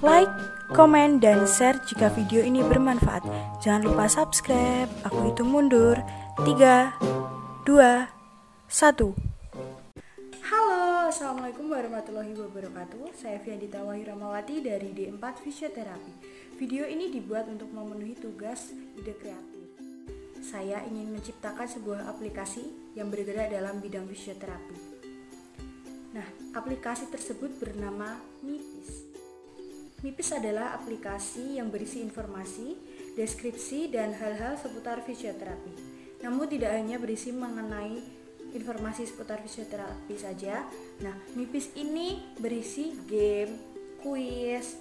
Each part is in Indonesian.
Like, komen, dan share jika video ini bermanfaat. Jangan lupa subscribe. Aku hitung mundur. 3, 2, 1. Halo, assalamualaikum warahmatullahi wabarakatuh. Saya Fiandita Wahyu Ramawati dari D4 Fisioterapi. Video ini dibuat untuk memenuhi tugas ide kreatif. Saya ingin menciptakan sebuah aplikasi yang bergerak dalam bidang fisioterapi. Nah, aplikasi tersebut bernama MIPIS. MIPIS adalah aplikasi yang berisi informasi, deskripsi, dan hal-hal seputar fisioterapi. Namun tidak hanya berisi mengenai informasi seputar fisioterapi saja. Nah, MIPIS ini berisi game, kuis,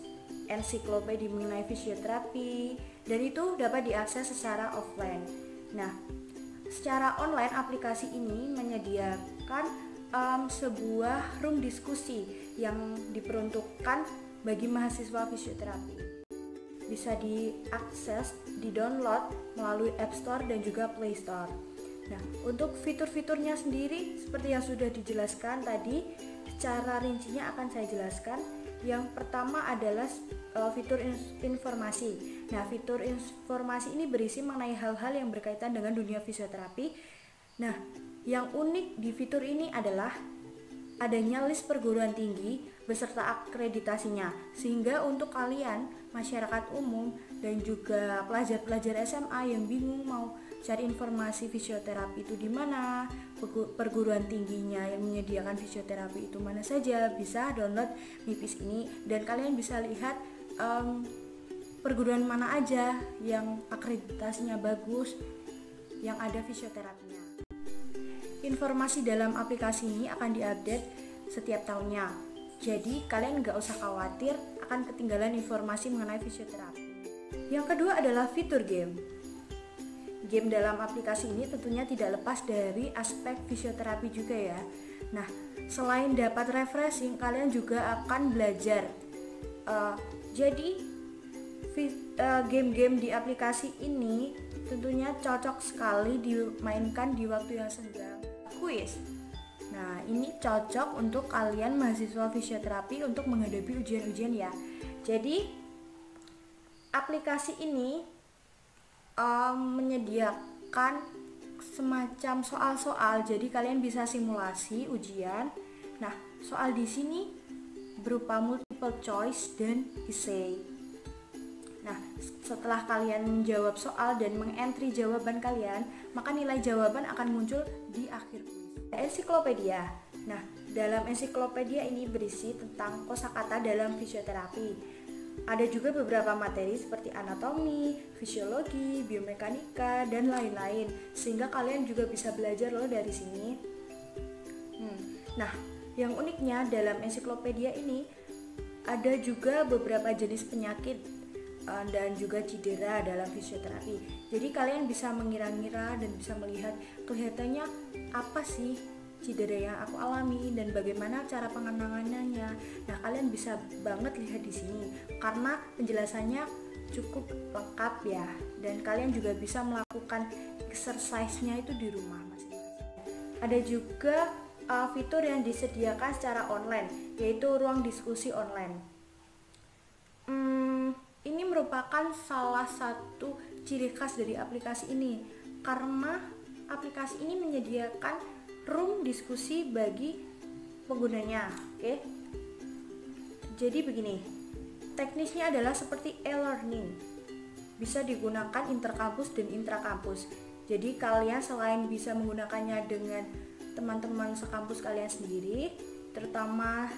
ensiklopedia mengenai fisioterapi, dan itu dapat diakses secara offline. Nah, secara online aplikasi ini menyediakan sebuah room diskusi yang diperuntukkan bagi mahasiswa fisioterapi. Bisa diakses, di-download melalui App Store dan juga Play Store. Nah, untuk fitur-fiturnya sendiri seperti yang sudah dijelaskan tadi, secara rincinya akan saya jelaskan. Yang pertama adalah fitur informasi. Nah, fitur informasi ini berisi mengenai hal-hal yang berkaitan dengan dunia fisioterapi. Nah, yang unik di fitur ini adalah adanya list perguruan tinggi beserta akreditasinya, sehingga untuk kalian masyarakat umum dan juga pelajar-pelajar SMA yang bingung mau cari informasi fisioterapi itu di mana, perguruan tingginya yang menyediakan fisioterapi itu mana saja, bisa download MIPIS ini dan kalian bisa lihat perguruan mana aja yang akreditasinya bagus, yang ada fisioterapinya. Informasi dalam aplikasi ini akan diupdate setiap tahunnya. Jadi kalian nggak usah khawatir akan ketinggalan informasi mengenai fisioterapi. Yang kedua adalah fitur game. Game dalam aplikasi ini tentunya tidak lepas dari aspek fisioterapi juga ya. Nah, selain dapat refreshing, kalian juga akan belajar. Jadi game-game di aplikasi ini tentunya cocok sekali dimainkan di waktu yang senggang. Kuis. Nah, ini cocok untuk kalian mahasiswa fisioterapi untuk menghadapi ujian-ujian ya. Jadi, aplikasi ini menyediakan semacam soal-soal. Jadi kalian bisa simulasi ujian. Nah, soal di sini berupa multiple choice dan essay. Nah, setelah kalian menjawab soal dan mengentry jawaban kalian, maka nilai jawaban akan muncul di akhir kuis. Ensiklopedia. Nah, dalam ensiklopedia ini berisi tentang kosakata dalam fisioterapi. Ada juga beberapa materi seperti anatomi, fisiologi, biomekanika, dan lain-lain. Sehingga kalian juga bisa belajar loh dari sini. Nah, yang uniknya dalam ensiklopedia ini ada juga beberapa jenis penyakit dan juga cedera dalam fisioterapi. Jadi kalian bisa mengira-ngira dan bisa melihat kelihatannya apa sih cedera yang aku alami dan bagaimana cara penanganannya. Nah, kalian bisa banget lihat di sini karena penjelasannya cukup lengkap ya, dan kalian juga bisa melakukan exercise-nya itu di rumah masing-masing. Ada juga fitur yang disediakan secara online, yaitu ruang diskusi online. Ini merupakan salah satu ciri khas dari aplikasi ini karena aplikasi ini menyediakan room diskusi bagi penggunanya. Oke. Jadi begini, teknisnya adalah seperti e-learning, bisa digunakan interkampus dan intrakampus. Jadi kalian selain bisa menggunakannya dengan teman-teman sekampus kalian sendiri, terutama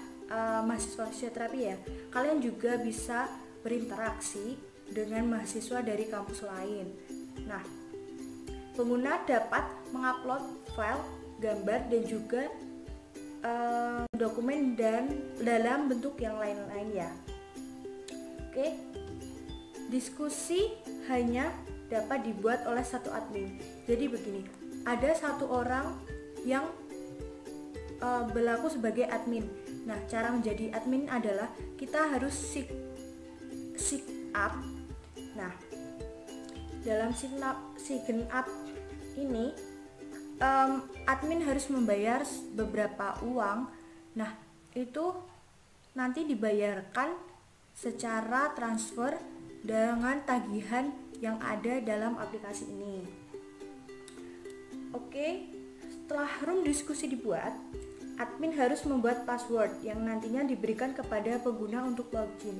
mahasiswa fisioterapi ya, kalian juga bisa berinteraksi dengan mahasiswa dari kampus lain. Nah, pengguna dapat mengupload file, gambar, dan juga dokumen dan dalam bentuk yang lain-lain ya. Oke. Diskusi hanya dapat dibuat oleh satu admin. Jadi begini, ada satu orang yang berlaku sebagai admin. Nah, cara menjadi admin adalah kita harus sign up. Nah, dalam sign up ini admin harus membayar beberapa uang. Nah, itu nanti dibayarkan secara transfer dengan tagihan yang ada dalam aplikasi ini. Oke, setelah room diskusi dibuat, admin harus membuat password yang nantinya diberikan kepada pengguna untuk login.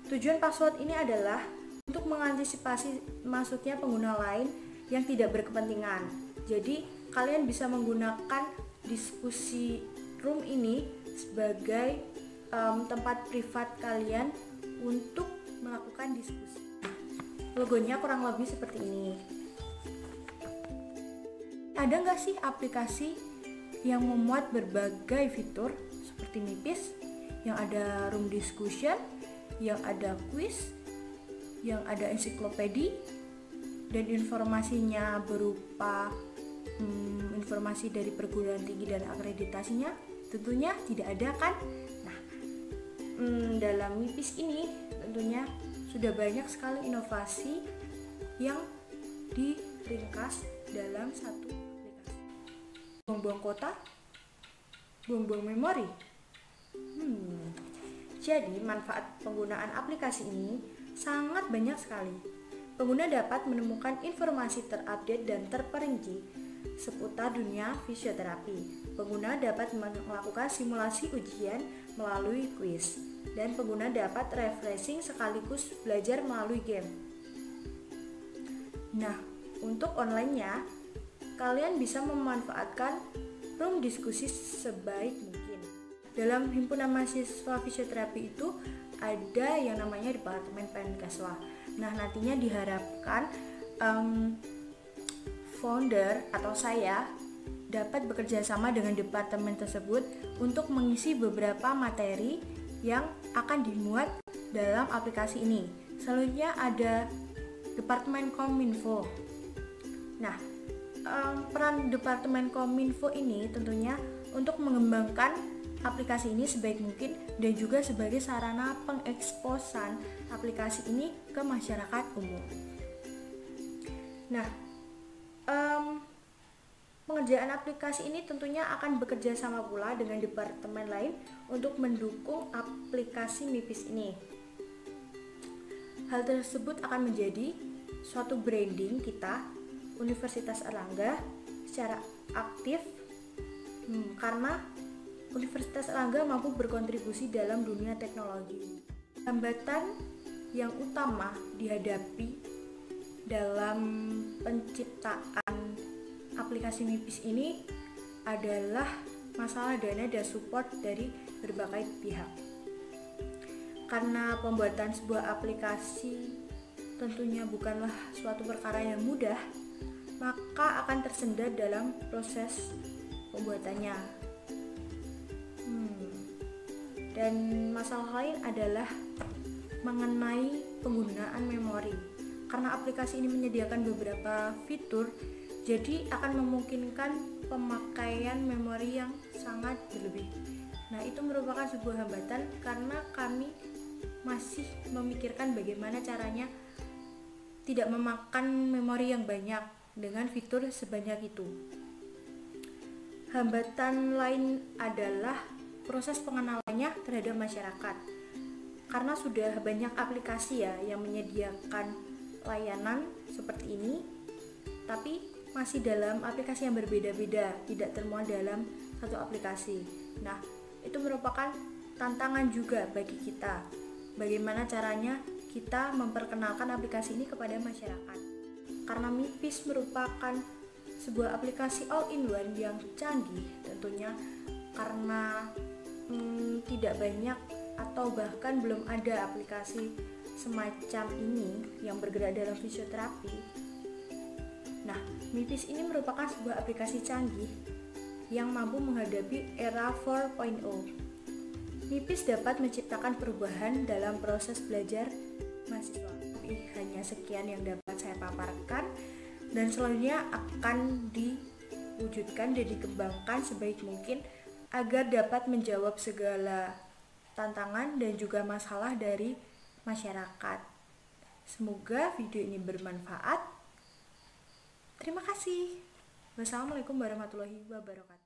Tujuan password ini adalah untuk mengantisipasi masuknya pengguna lain yang tidak berkepentingan. Jadi, kalian bisa menggunakan diskusi room ini sebagai tempat privat kalian untuk melakukan diskusi. Logonya kurang lebih seperti ini. Ada nggak sih aplikasi yang memuat berbagai fitur seperti Mipis, yang ada room discussion, yang ada quiz, yang ada ensiklopedia, dan informasinya berupa informasi dari perguruan tinggi dan akreditasinya? Tentunya tidak ada kan? Nah, dalam Mipis ini tentunya sudah banyak sekali inovasi yang diringkas dalam satu aplikasi. Buang-buang kota, buang-buang memori. Jadi manfaat penggunaan aplikasi ini sangat banyak sekali. Pengguna dapat menemukan informasi terupdate dan terperinci seputar dunia fisioterapi. Pengguna dapat melakukan simulasi ujian melalui kuis, dan pengguna dapat refreshing sekaligus belajar melalui game. Nah, untuk online-nya, kalian bisa memanfaatkan room diskusi sebaik mungkin. Dalam himpunan mahasiswa fisioterapi itu ada yang namanya Departemen Penkeswa. Nah, nantinya diharapkan founder atau saya dapat bekerja sama dengan departemen tersebut untuk mengisi beberapa materi yang akan dimuat dalam aplikasi ini. Selanjutnya ada Departemen Kominfo. Nah, peran Departemen Kominfo ini tentunya untuk mengembangkan aplikasi ini sebaik mungkin dan juga sebagai sarana pengeksposan aplikasi ini ke masyarakat umum. Nah, pengerjaan aplikasi ini tentunya akan bekerja sama pula dengan departemen lain untuk mendukung aplikasi Mipis ini. Hal tersebut akan menjadi suatu branding kita, Universitas Erlangga, secara aktif karena Universitas Erlangga mampu berkontribusi dalam dunia teknologi. Hambatan yang utama dihadapi dalam penciptaan aplikasi Mipis ini adalah masalah dana dan support dari berbagai pihak. Karena pembuatan sebuah aplikasi tentunya bukanlah suatu perkara yang mudah, maka akan tersendat dalam proses pembuatannya. Dan masalah lain adalah mengenai penggunaan memori. Karena aplikasi ini menyediakan beberapa fitur, jadi akan memungkinkan pemakaian memori yang sangat berlebih. Nah, itu merupakan sebuah hambatan karena kami masih memikirkan bagaimana caranya tidak memakan memori yang banyak dengan fitur sebanyak itu. Hambatan lain adalah proses pengenalannya terhadap masyarakat. Karena sudah banyak aplikasi yang menyediakan layanan seperti ini, tapi masih dalam aplikasi yang berbeda-beda, tidak termuat dalam satu aplikasi. Nah, itu merupakan tantangan juga bagi kita. Bagaimana caranya kita memperkenalkan aplikasi ini kepada masyarakat. Karena Mipis merupakan sebuah aplikasi all-in-one yang canggih tentunya, karena tidak banyak atau bahkan belum ada aplikasi semacam ini yang bergerak dalam fisioterapi. Nah, Mipis ini merupakan sebuah aplikasi canggih yang mampu menghadapi era 4.0. Mipis dapat menciptakan perubahan dalam proses belajar mahasiswa. Hanya sekian yang dapat saya paparkan, dan selanjutnya akan diwujudkan dan dikembangkan sebaik mungkin agar dapat menjawab segala tantangan dan juga masalah dari masyarakat. Semoga video ini bermanfaat. Terima kasih. Wassalamualaikum warahmatullahi wabarakatuh.